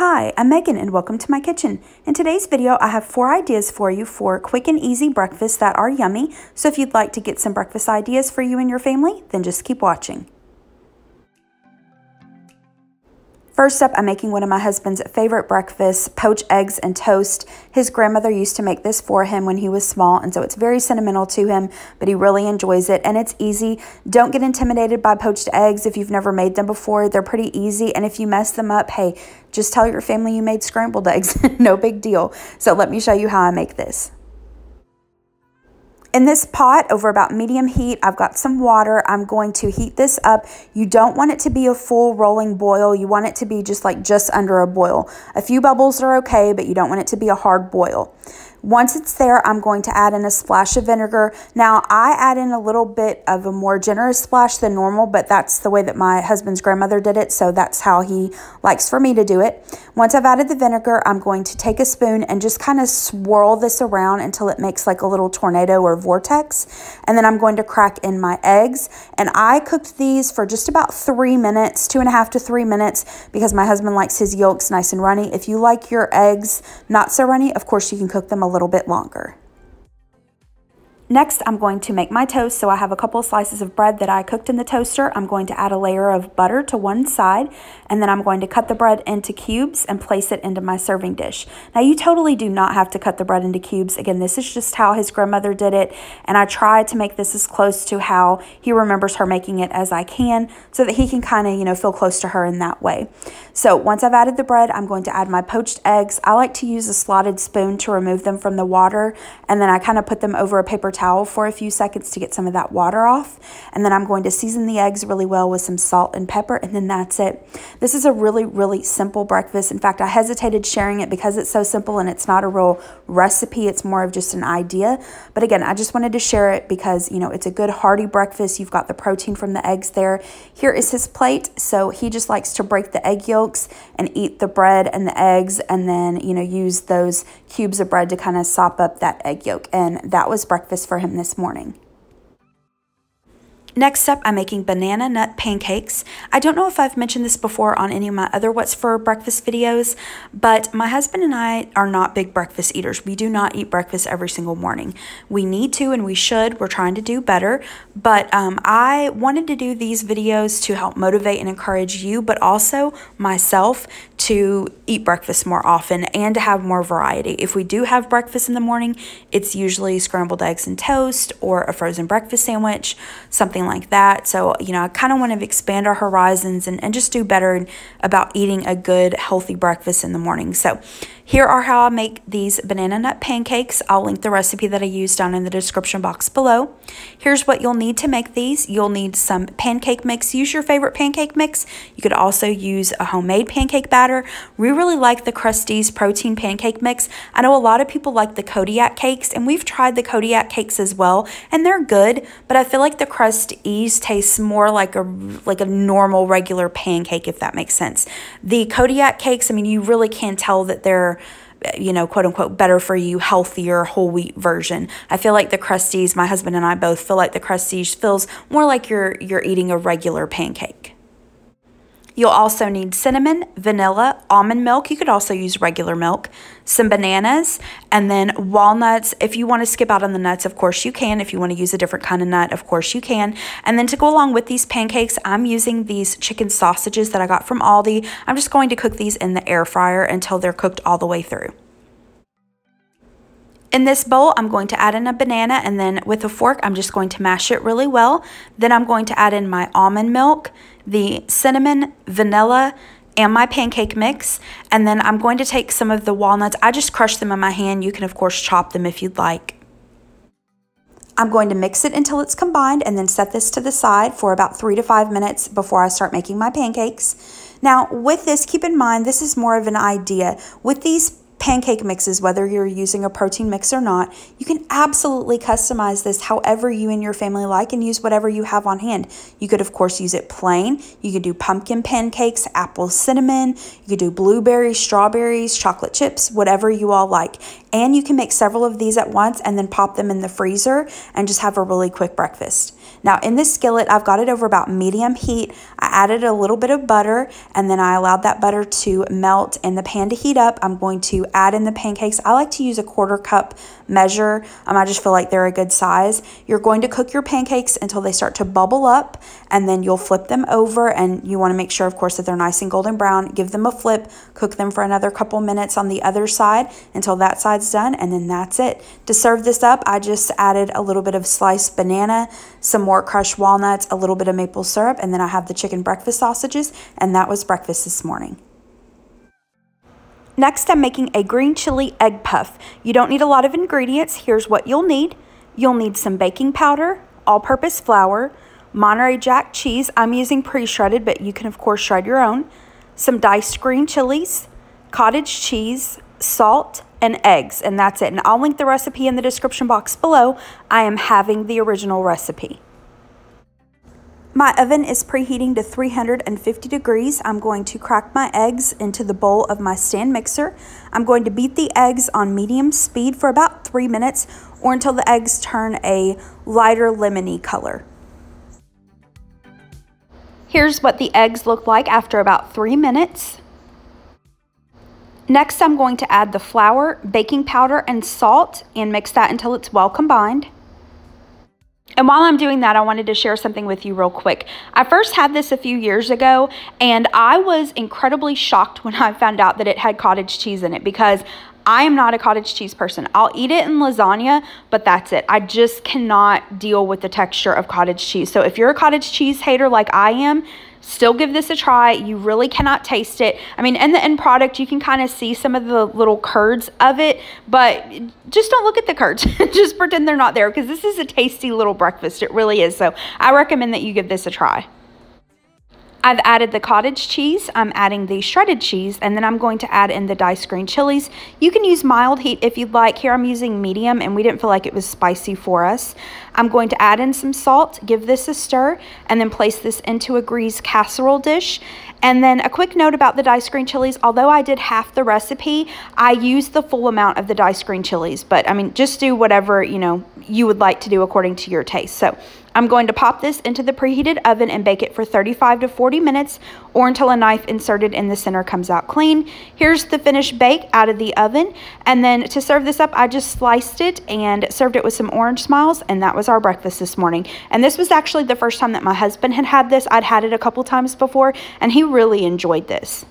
Hi, I'm Megan and welcome to my kitchen. In today's video, I have 4 ideas for you for quick and easy breakfasts that are yummy. So if you'd like to get some breakfast ideas for you and your family, then just keep watching. First up, I'm making one of my husband's favorite breakfasts, poached eggs and toast. His grandmother used to make this for him when he was small, and so it's very sentimental to him, but he really enjoys it, and it's easy. Don't get intimidated by poached eggs if you've never made them before. They're pretty easy, and if you mess them up, hey, just tell your family you made scrambled eggs. No big deal. So let me show you how I make this. In this pot, over about medium heat, I've got some water. I'm going to heat this up. You don't want it to be a full rolling boil. You want it to be just under a boil. A few bubbles are okay, but you don't want it to be a hard boil. Once it's there, I'm going to add in a splash of vinegar. Now, I add in a little bit of a more generous splash than normal, but that's the way that my husband's grandmother did it, so that's how he likes for me to do it. Once I've added the vinegar, I'm going to take a spoon and just kind of swirl this around until it makes like a little tornado or vortex. And then I'm going to crack in my eggs. And I cooked these for just about 3 minutes, 2.5 to 3 minutes, because my husband likes his yolks nice and runny. If you like your eggs not so runny, of course you can cook them a little bit longer. Next, I'm going to make my toast. So I have a couple of slices of bread that I cooked in the toaster. I'm going to add a layer of butter to one side, and then I'm going to cut the bread into cubes and place it into my serving dish. Now, you totally do not have to cut the bread into cubes. Again, this is just how his grandmother did it, and I try to make this as close to how he remembers her making it as I can, so that he can kind of, feel close to her in that way. So once I've added the bread, I'm going to add my poached eggs. I like to use a slotted spoon to remove them from the water, and then I kind of put them over a paper towel for a few seconds to get some of that water off. And then I'm going to season the eggs really well with some salt and pepper, and then that's it. This is a really, really simple breakfast. In fact, I hesitated sharing it because it's so simple and it's not a real recipe. It's more of just an idea. But again, I just wanted to share it because, it's a good hearty breakfast. You've got the protein from the eggs there. Here is his plate. So he just likes to break the egg yolks and eat the bread and the eggs, and then, use those cubes of bread to kind of sop up that egg yolk. And that was breakfast for him this morning. Next up, I'm making banana nut pancakes. I don't know if I've mentioned this before on any of my other What's for Breakfast videos, but my husband and I are not big breakfast eaters. We do not eat breakfast every single morning. We need to and we should. We're trying to do better, but I wanted to do these videos to help motivate and encourage you, but also myself to eat breakfast more often and to have more variety. If we do have breakfast in the morning, it's usually scrambled eggs and toast or a frozen breakfast sandwich, something like that. So, I kind of want to expand our horizons and just do better about eating a good, healthy breakfast in the morning. So here are how I make these banana nut pancakes. I'll link the recipe that I used down in the description box below. Here's what you'll need to make these. You'll need some pancake mix. Use your favorite pancake mix. You could also use a homemade pancake batter. We really like the Krusteaz protein pancake mix. I know a lot of people like the Kodiak cakes, and we've tried the Kodiak cakes as well, and they're good, but I feel like the Krusteaz tastes more like a normal regular pancake, if that makes sense. The Kodiak cakes, you really can tell that they're quote unquote better for you, healthier whole wheat version. I feel like the Krusteaz, my husband and I both feel like the Krusteaz feels more like you're eating a regular pancake. You'll also need cinnamon, vanilla, almond milk. You could also use regular milk, some bananas, and then walnuts. If you want to skip out on the nuts, of course you can. If you want to use a different kind of nut, of course you can. And then to go along with these pancakes, I'm using these chicken sausages that I got from Aldi. I'm just going to cook these in the air fryer until they're cooked all the way through. In this bowl, I'm going to add in a banana, and then with a fork, I'm just going to mash it really well. Then I'm going to add in my almond milk, the cinnamon, vanilla, and my pancake mix. And then I'm going to take some of the walnuts. I just crush them in my hand. You can, of course, chop them if you'd like. I'm going to mix it until it's combined and then set this to the side for about 3 to 5 minutes before I start making my pancakes. Now, with this, keep in mind, this is more of an idea. With these pancake mixes, whether you're using a protein mix or not, you can absolutely customize this however you and your family like and use whatever you have on hand. You could, of course, use it plain. You could do pumpkin pancakes, apple cinnamon. You could do blueberries, strawberries, chocolate chips, whatever you all like. And you can make several of these at once and then pop them in the freezer and just have a really quick breakfast. Now in this skillet, I've got it over about medium heat. I added a little bit of butter, and then I allowed that butter to melt and the pan to heat up. I'm going to add in the pancakes. I like to use a 1/4 cup measure. I just feel like they're a good size. You're going to cook your pancakes until they start to bubble up, and then you'll flip them over, and you want to make sure, of course, that they're nice and golden brown. Give them a flip, cook them for another couple minutes on the other side until that side's done, and then that's it. To serve this up, I just added a little bit of sliced banana, some more crushed walnuts, a little bit of maple syrup, and then I have the chicken breakfast sausages, and that was breakfast this morning. Next, I'm making a green chili egg puff. You don't need a lot of ingredients. Here's what you'll need. You'll need some baking powder, all-purpose flour, Monterey Jack cheese. I'm using pre-shredded, but you can, of course, shred your own. Some diced green chilies, cottage cheese, salt, and eggs, and that's it. And I'll link the recipe in the description box below. I am having the original recipe. My oven is preheating to 350 degrees. I'm going to crack my eggs into the bowl of my stand mixer. I'm going to beat the eggs on medium speed for about 3 minutes, or until the eggs turn a lighter lemony color. Here's what the eggs look like after about 3 minutes. Next, I'm going to add the flour, baking powder, and salt and mix that until it's well combined. And while I'm doing that, I wanted to share something with you real quick. I first had this a few years ago, and I was incredibly shocked when I found out that it had cottage cheese in it, because I am not a cottage cheese person. I'll eat it in lasagna, but that's it. I just cannot deal with the texture of cottage cheese. So if you're a cottage cheese hater like I am, still give this a try. You really cannot taste it. I mean, in the end product, you can kind of see some of the little curds of it, but just don't look at the curds. Just pretend they're not there, because this is a tasty little breakfast. It really is. So I recommend that you give this a try. I've added the cottage cheese, I'm adding the shredded cheese, and then I'm going to add in the diced green chilies. You can use mild heat if you'd like. Here I'm using medium, and we didn't feel like it was spicy for us. I'm going to add in some salt, give this a stir, and then place this into a greased casserole dish. And then a quick note about the diced green chilies. Although I did half the recipe, I used the full amount of the diced green chilies. But I mean, just do whatever, you would like to do according to your taste. So I'm going to pop this into the preheated oven and bake it for 35 to 40 minutes, or until a knife inserted in the center comes out clean. Here's the finished bake out of the oven. And then to serve this up, I just sliced it and served it with some orange smiles, and that was our breakfast this morning. And this was actually the first time that my husband had had this. I'd had it a couple times before, and he really enjoyed this.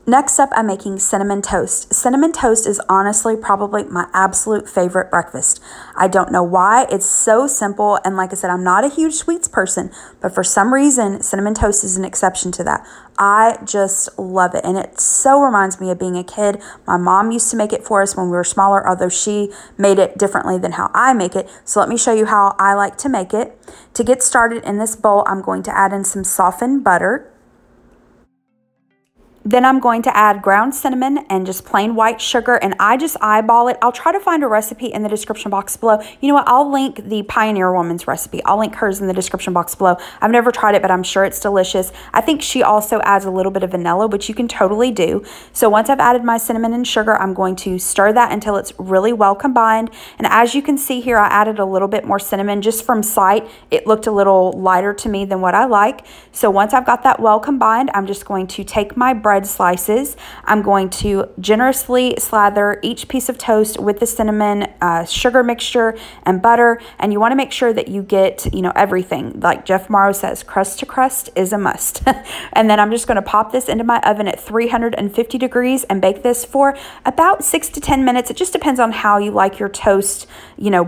Next up, I'm making cinnamon toast. Cinnamon toast is honestly probably my absolute favorite breakfast. I don't know why. It's so simple, and like I said, I'm not a huge sweets person, but for some reason, cinnamon toast is an exception to that. I just love it, and it so reminds me of being a kid. My mom used to make it for us when we were smaller, although she made it differently than how I make it. So let me show you how I like to make it. To get started in this bowl, I'm going to add in some softened butter. Then I'm going to add ground cinnamon and just plain white sugar, and I just eyeball it. I'll try to find a recipe in the description box below. You know what? I'll link the Pioneer Woman's recipe. I'll link hers in the description box below. I've never tried it, but I'm sure it's delicious. I think she also adds a little bit of vanilla, which you can totally do. So once I've added my cinnamon and sugar, I'm going to stir that until it's really well combined. And as you can see here, I added a little bit more cinnamon just from sight. It looked a little lighter to me than what I like. So once I've got that well combined, I'm just going to take my bread slices. I'm going to generously slather each piece of toast with the cinnamon, sugar mixture, and butter. And you want to make sure that you get, everything. Like Jeff Morrow says, crust to crust is a must. And then I'm just going to pop this into my oven at 350 degrees and bake this for about 6 to 10 minutes. It just depends on how you like your toast,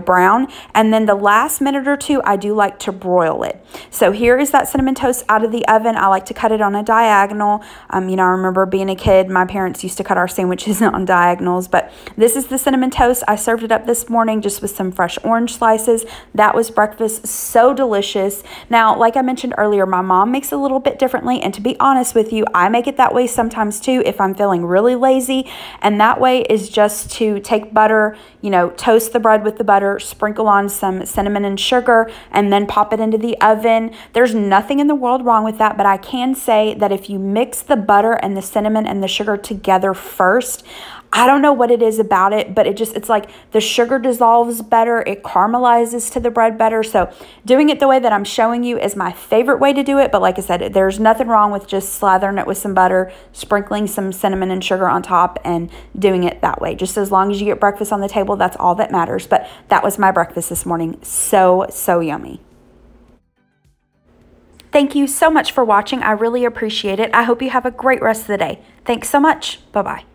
brown. And then the last minute or two, I do like to broil it. So here is that cinnamon toast out of the oven. I like to cut it on a diagonal. I remember being a kid, my parents used to cut our sandwiches on diagonals, but this is the cinnamon toast. I served it up this morning just with some fresh orange slices. That was breakfast. So delicious. Now, like I mentioned earlier, my mom makes it a little bit differently, and to be honest with you, I make it that way sometimes too if I'm feeling really lazy. And that way is just to take butter, toast the bread with the butter, sprinkle on some cinnamon and sugar, and then pop it into the oven. There's nothing in the world wrong with that, but I can say that if you mix the butter and the cinnamon and the sugar together first, I don't know what it is about it, but it's like the sugar dissolves better. It caramelizes to the bread better. So doing it the way that I'm showing you is my favorite way to do it. But like I said, there's nothing wrong with just slathering it with some butter, sprinkling some cinnamon and sugar on top, and doing it that way. Just as long as you get breakfast on the table, that's all that matters. But that was my breakfast this morning. So, so yummy. Thank you so much for watching. I really appreciate it. I hope you have a great rest of the day. Thanks so much. Bye-bye.